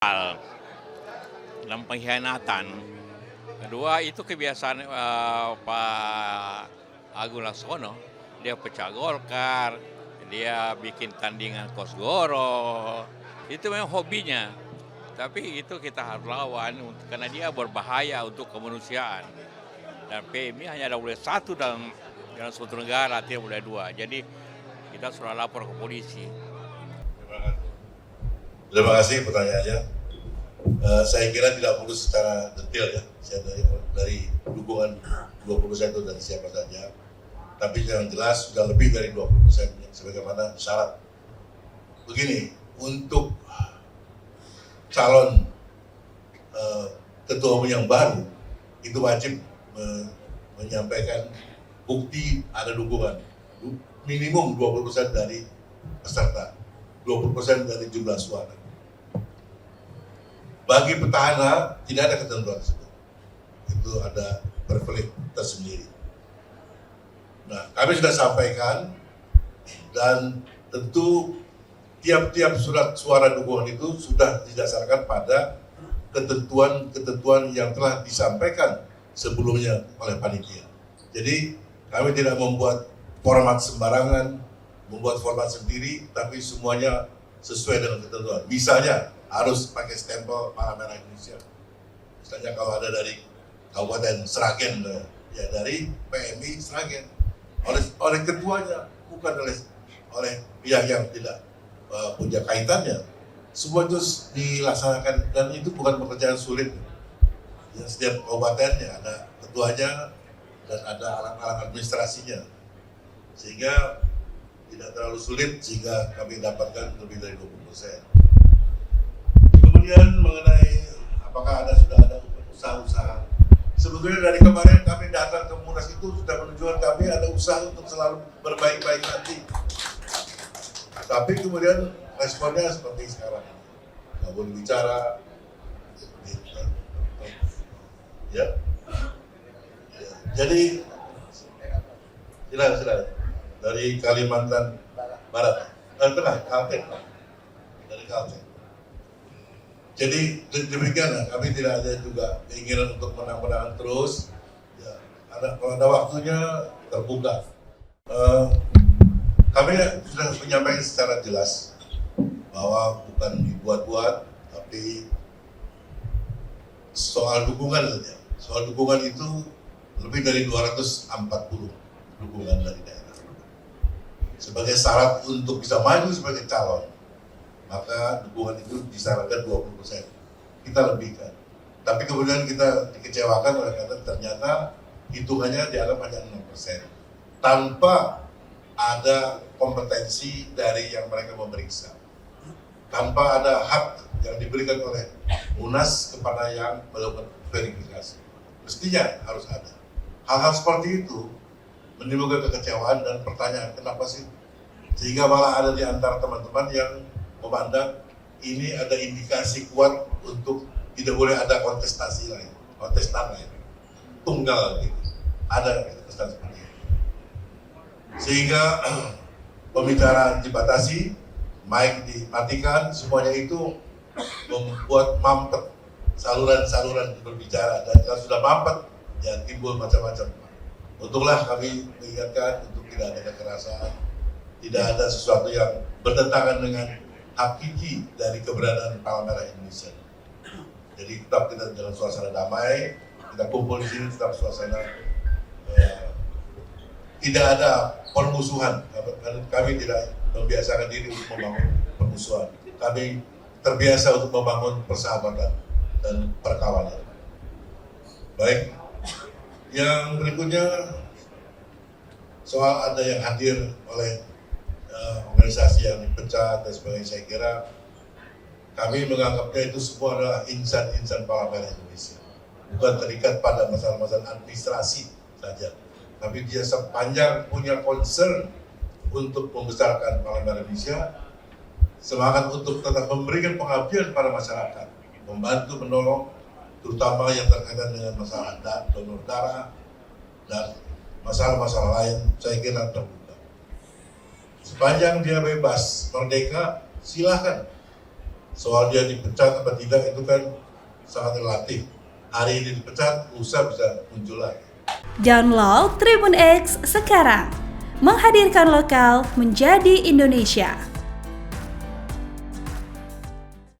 dalam pengkhianatan. Kedua itu kebiasaan Pak Agung Laksono, dia pecah Golkar, dia bikin tandingan Kosgoro, itu memang hobinya. Tapi itu kita harus lawan karena dia berbahaya untuk kemanusiaan. Dan PMI hanya ada boleh satu dalam suatu negara, tidak boleh dua. Jadi kita sudah lapor ke polisi. Terima kasih pertanyaannya. Saya kira tidak perlu secara detail ya, saya dari dukungan 20% itu dari siapa saja. Tapi yang jelas sudah lebih dari 20% sebagaimana syarat. Begini, untuk calon ketua umum yang baru itu wajib menyampaikan bukti ada dukungan minimum 20% dari peserta, 20% dari jumlah suara. Bagi petahana tidak ada ketentuan tersebut, itu ada privilege tersendiri. Nah, kami sudah sampaikan dan tentu tiap-tiap surat suara dukungan itu sudah didasarkan pada ketentuan-ketentuan yang telah disampaikan sebelumnya oleh panitia. Jadi kami tidak membuat format sembarangan, membuat format sendiri, tapi semuanya sesuai dengan ketentuan. Misalnya harus pakai stempel Palang Merah Indonesia. Misalnya kalau ada dari Kabupaten Sragen, ya dari PMI Sragen, oleh ketuanya, bukan oleh pihak yang tidak punya kaitannya. Semua itu dilaksanakan dan itu bukan pekerjaan sulit. Ya, setiap kabupatennya ada ketuanya dan ada alat-alat administrasinya, sehingga tidak terlalu sulit sehingga kami dapatkan lebih dari 20%. Kemudian mengenai apakah sudah ada usaha-usaha, sebetulnya dari kemarin kami datang ke Munas itu sudah menunjukkan kami ada usaha untuk selalu berbaik-baik nanti. Tapi kemudian responnya seperti sekarang, nggak boleh bicara, ya. Jadi silakan dari Kalimantan Barat, Tengah, Kalteng, dari Kalteng. Jadi demikian, kami tidak ada juga keinginan untuk menang-menangan terus. Ya, kalau ada waktunya terbuka. Kami sudah menyampaikan secara jelas bahwa bukan dibuat-buat, tapi soal dukungan saja. Soal dukungan itu lebih dari 240 dukungan dari daerah. Sebagai syarat untuk bisa maju sebagai calon, maka dukungan itu disarankan 20%. Kita lebihkan. Tapi kemudian kita dikecewakan oleh karena ternyata hitungannya dianggap hanya 6%. Tanpa ada kompetensi dari yang mereka memeriksa. Tanpa ada hak yang diberikan oleh Munas kepada yang melakukan verifikasi. Mestinya harus ada. Hal-hal seperti itu menimbulkan kekecewaan dan pertanyaan, kenapa sih? Sehingga malah ada di antara teman-teman yang memandang ini ada indikasi kuat untuk tidak boleh ada kontestan lain, tunggal gitu. Ada kontestan seperti itu. Sehingga pembicaraan dibatasi, mic dimatikan, semuanya itu membuat mampet saluran-saluran berbicara, dan kalau sudah mampet ya timbul macam-macam. Untunglah kami mengingatkan untuk tidak ada kekerasan, tidak ada sesuatu yang bertentangan dengan hakiki dari keberadaan Palang Merah Indonesia. Jadi tetap kita dalam suasana damai, kita kumpul di sini tetap suasana tidak ada permusuhan. Kami tidak membiasakan diri untuk membangun permusuhan. Kami terbiasa untuk membangun persahabatan dan perkawanan. Baik, yang berikutnya soal ada yang hadir oleh organisasi yang dipecah dan sebagainya, saya kira kami menganggapnya itu semua adalah insan-insan Palang Merah Indonesia, bukan terikat pada masalah-masalah administrasi saja, tapi dia sepanjang punya concern untuk membesarkan Palang Merah Indonesia, semangat untuk tetap memberikan pengabdian pada masyarakat, membantu menolong, terutama yang terkaitan dengan masalah donor darah dan masalah-masalah lain, saya kira terbuka. Sepanjang dia bebas, merdeka, silahkan. Soal dia dipecat apa tidak itu kan sangat relatif. Hari ini dipecat, lusa bisa muncul lagi. Download Tribun X sekarang, menghadirkan lokal menjadi Indonesia.